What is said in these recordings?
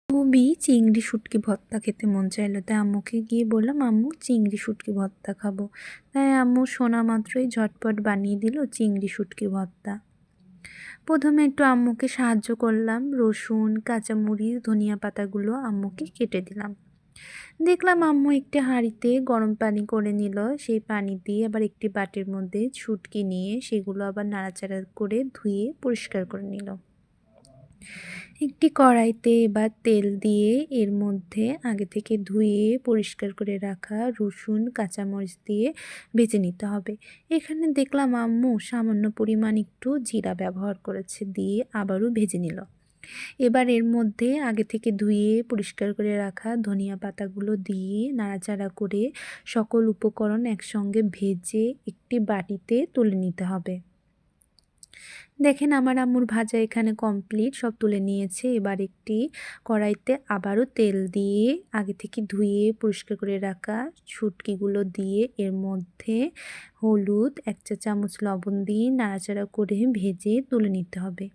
খুবই চিংড়ি শুটকি ভর্তা খেতে মন চাইলো, তাই আম্মুকে গিয়ে বললাম, আম্মু চিংড়ি শুটকি ভর্তা খাবো। তাই আম্মু শোনা মাত্রই ঝটপট বানিয়ে দিল চিংড়ি শুটকি ভর্তা। প্রথমে একটু আম্মুকে সাহায্য করলাম, রসুন, কাঁচামরিচ, ধনিয়া পাতাগুলো আম্মুকে কেটে দিলাম। দেখলাম আম্মু একটি হাঁড়িতে গরম পানি করে নিল, সেই পানি দিয়ে আবার একটি বাটির মধ্যে শুটকি নিয়ে সেগুলো আবার নাড়াচাড়া করে ধুয়ে পরিষ্কার করে নিল। একটি কড়াইতে এবার তেল দিয়ে এর মধ্যে আগে থেকে ধুয়ে পরিষ্কার করে রাখা রসুন, কাঁচামরিচ দিয়ে ভেজে নিতে হবে। এখানে দেখলাম আম্মু সামান্য পরিমাণ একটু জিরা ব্যবহার করেছে, দিয়ে আবারও ভেজে নিল। এবার এর মধ্যে আগে থেকে ধুয়ে পরিষ্কার করে রাখা ধনিয়া পাতাগুলো দিয়ে নাড়াচাড়া করে সকল উপকরণ একসঙ্গে ভেজে একটি বাটিতে তুলে নিতে হবে। দেখেন আমার আম্মুর ভাজা এখানে কমপ্লিট, সব তুলে নিয়েছে। এবার একটি কড়াইতে আবারও তেল দিয়ে আগে থেকে ধুয়ে পরিষ্কার করে রাখা শুটকিগুলো দিয়ে এর মধ্যে হলুদ, 1 চা চামচ লবণ দিয়ে নাড়াচাড়া করে ভেজে তুলে নিতে হবে।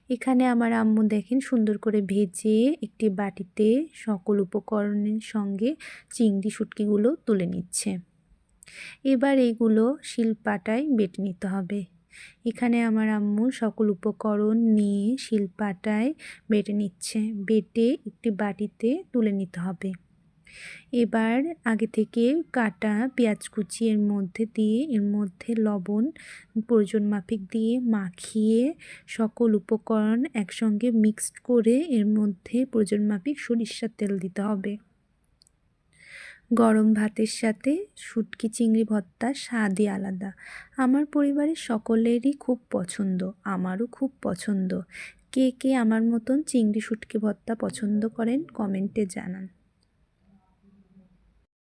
এখানে আমার আম্মু দেখেন সুন্দর করে ভেজে একটি বাটিতে সকল উপকরণের সঙ্গে চিংড়ি শুটকিগুলো তুলে নিচ্ছে। এবার এগুলো শিলপাটায় বেটে নিতে হবে। এখানে আমার আম্মু সকল উপকরণ নিয়ে শিলপাটায় বেটে নিচ্ছে, বেটে একটি বাটিতে তুলে নিতে হবে। এবার আগে থেকে কাটা পেঁয়াজ কুচি এর মধ্যে দিয়ে এর মধ্যে লবণ প্রয়োজন মাফিক দিয়ে মাখিয়ে সকল উপকরণ একসঙ্গে মিক্সড করে এর মধ্যে প্রয়োজন মাফিক সরিষার তেল দিতে হবে। গরম ভাতের সাথে শুটকি চিংড়ি ভর্তার স্বাদই আলাদা। আমার পরিবারের সকলেরই খুব পছন্দ, আমারও খুব পছন্দ। কে কে আমার মতন চিংড়ি শুটকি ভর্তা পছন্দ করেন কমেন্টে জানান।